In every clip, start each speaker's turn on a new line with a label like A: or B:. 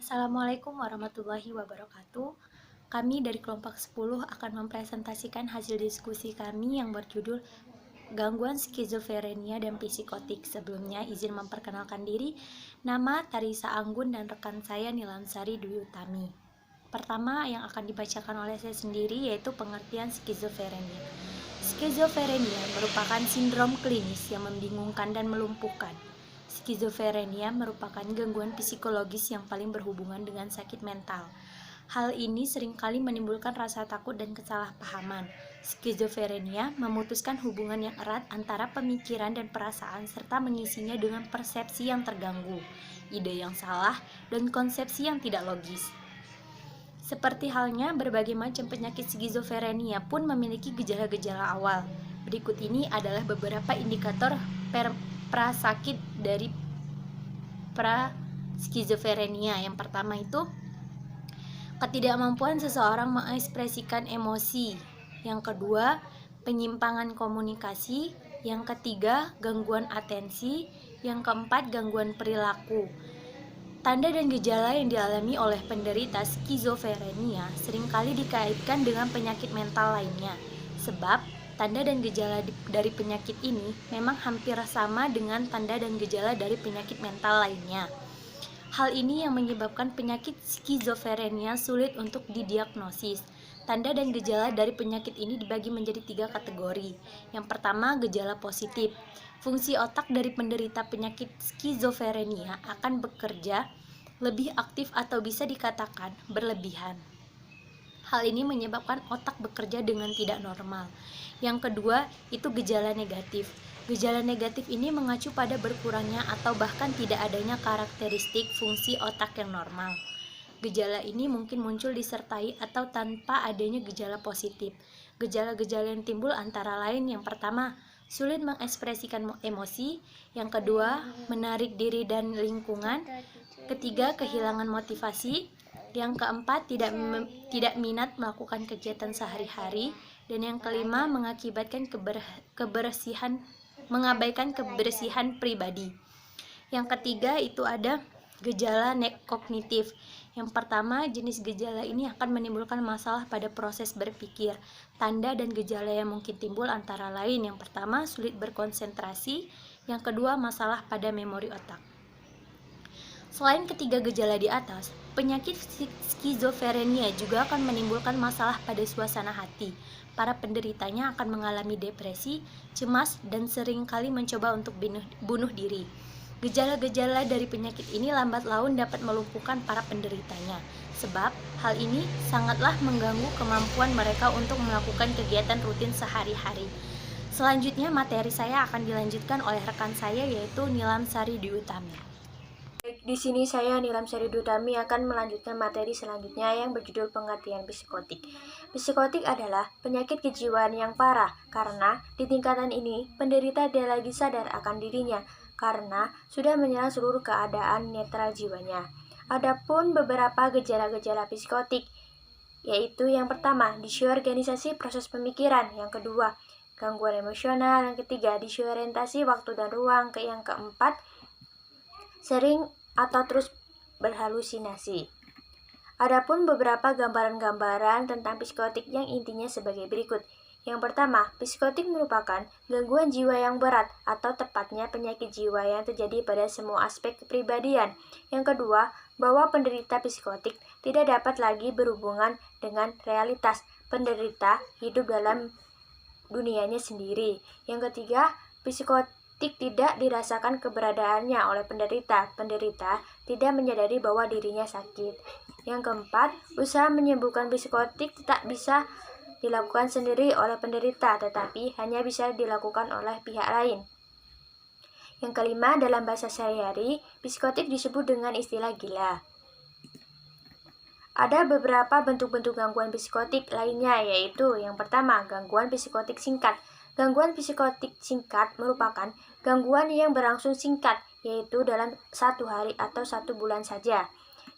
A: Assalamualaikum warahmatullahi wabarakatuh. Kami dari kelompok 10 akan mempresentasikan hasil diskusi kami yang berjudul Gangguan Skizofrenia dan Psikotik. Sebelumnya izin memperkenalkan diri. Nama Tarisa Anggun dan rekan saya Nilamsari Dwi Utami. Pertama yang akan dibacakan oleh saya sendiri yaitu pengertian skizofrenia. Skizofrenia merupakan sindrom klinis yang membingungkan dan melumpuhkan. Skizofrenia merupakan gangguan psikologis yang paling berhubungan dengan sakit mental. Hal ini seringkali menimbulkan rasa takut dan kesalahpahaman. Skizofrenia memutuskan hubungan yang erat antara pemikiran dan perasaan serta mengisinya dengan persepsi yang terganggu, ide yang salah, dan konsepsi yang tidak logis. Seperti halnya berbagai macam penyakit skizofrenia pun memiliki gejala-gejala awal. Berikut ini adalah beberapa indikator prasakit dari praskizofrenia. Yang pertama itu ketidakmampuan seseorang mengekspresikan emosi. Yang kedua, penyimpangan komunikasi. Yang ketiga, gangguan atensi. Yang keempat, gangguan perilaku. Tanda dan gejala yang dialami oleh penderita skizofrenia seringkali dikaitkan dengan penyakit mental lainnya, sebab tanda dan gejala dari penyakit ini memang hampir sama dengan tanda dan gejala dari penyakit mental lainnya. Hal ini yang menyebabkan penyakit skizofrenia sulit untuk didiagnosis. Tanda dan gejala dari penyakit ini dibagi menjadi 3 kategori. Yang pertama, gejala positif. Fungsi otak dari penderita penyakit skizofrenia akan bekerja lebih aktif atau bisa dikatakan berlebihan. Hal ini menyebabkan otak bekerja dengan tidak normal. Yang kedua, itu gejala negatif. Gejala negatif ini mengacu pada berkurangnya atau bahkan tidak adanya karakteristik fungsi otak yang normal. Gejala ini mungkin muncul disertai atau tanpa adanya gejala positif. Gejala-gejala yang timbul antara lain yang pertama, sulit mengekspresikan emosi, yang kedua, menarik diri dan lingkungan, ketiga, kehilangan motivasi, yang keempat, tidak minat melakukan kegiatan sehari-hari, dan yang kelima, mengakibatkan mengabaikan kebersihan pribadi. Yang ketiga itu ada gejala kognitif. Yang pertama, jenis gejala ini akan menimbulkan masalah pada proses berpikir. Tanda dan gejala yang mungkin timbul antara lain, yang pertama, sulit berkonsentrasi, yang kedua, masalah pada memori otak. Selain ketiga gejala di atas, penyakit skizofrenia juga akan menimbulkan masalah pada suasana hati. Para penderitanya akan mengalami depresi, cemas, dan seringkali mencoba untuk bunuh diri. Gejala-gejala dari penyakit ini lambat laun dapat melumpuhkan para penderitanya, sebab hal ini sangatlah mengganggu kemampuan mereka untuk melakukan kegiatan rutin sehari-hari. Selanjutnya materi saya akan dilanjutkan oleh rekan saya yaitu Nilamsari Dwi Utami.
B: Di sini saya Nilamsari Dwi Utami akan melanjutkan materi selanjutnya yang berjudul pengertian psikotik. Psikotik adalah penyakit kejiwaan yang parah karena di tingkatan ini penderita tidak lagi sadar akan dirinya karena sudah menyerang seluruh keadaan netral jiwanya. Adapun beberapa gejala-gejala psikotik, yaitu yang pertama, disorganisasi proses pemikiran, yang kedua, gangguan emosional, yang ketiga, disorientasi waktu dan ruang, yang keempat, sering atau terus berhalusinasi. Adapun beberapa gambaran-gambaran tentang psikotik yang intinya sebagai berikut. Yang pertama, psikotik merupakan gangguan jiwa yang berat atau tepatnya penyakit jiwa yang terjadi pada semua aspek kepribadian. Yang kedua, bahwa penderita psikotik tidak dapat lagi berhubungan dengan realitas. Penderita hidup dalam dunianya sendiri. Yang ketiga, psikotik tidak dirasakan keberadaannya oleh penderita. Penderita tidak menyadari bahwa dirinya sakit. Yang keempat, usaha menyembuhkan psikotik tak bisa dilakukan sendiri oleh penderita, tetapi hanya bisa dilakukan oleh pihak lain. Yang kelima, dalam bahasa sehari-hari, psikotik disebut dengan istilah gila. Ada beberapa bentuk-bentuk gangguan psikotik lainnya, yaitu yang pertama, gangguan psikotik singkat. Gangguan psikotik singkat merupakan gangguan yang berlangsung singkat, yaitu dalam 1 hari atau 1 bulan saja.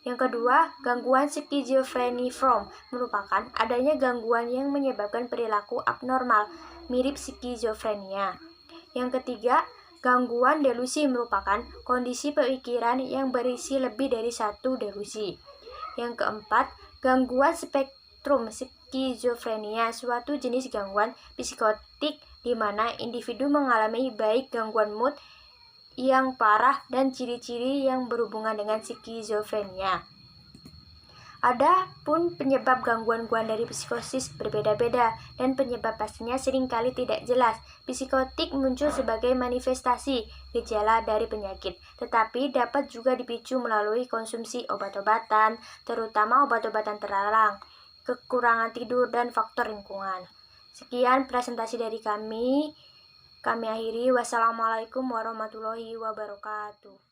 B: Yang kedua, gangguan skizofreniform merupakan adanya gangguan yang menyebabkan perilaku abnormal, mirip skizofrenia. Yang ketiga, Gangguan delusi merupakan kondisi pikiran yang berisi lebih dari satu delusi. Yang keempat, gangguan spektrum skizofrenia, suatu jenis gangguan psikotik di mana individu mengalami baik gangguan mood yang parah dan ciri-ciri yang berhubungan dengan skizofrenia. Adapun penyebab gangguan-gangguan dari psikosis berbeda-beda dan penyebab pastinya seringkali tidak jelas. Psikotik muncul sebagai manifestasi gejala dari penyakit, tetapi dapat juga dipicu melalui konsumsi obat-obatan, terutama obat-obatan terlarang, kekurangan tidur, dan faktor lingkungan. Sekian presentasi dari kami. Kami akhiri. Wassalamualaikum warahmatullahi wabarakatuh.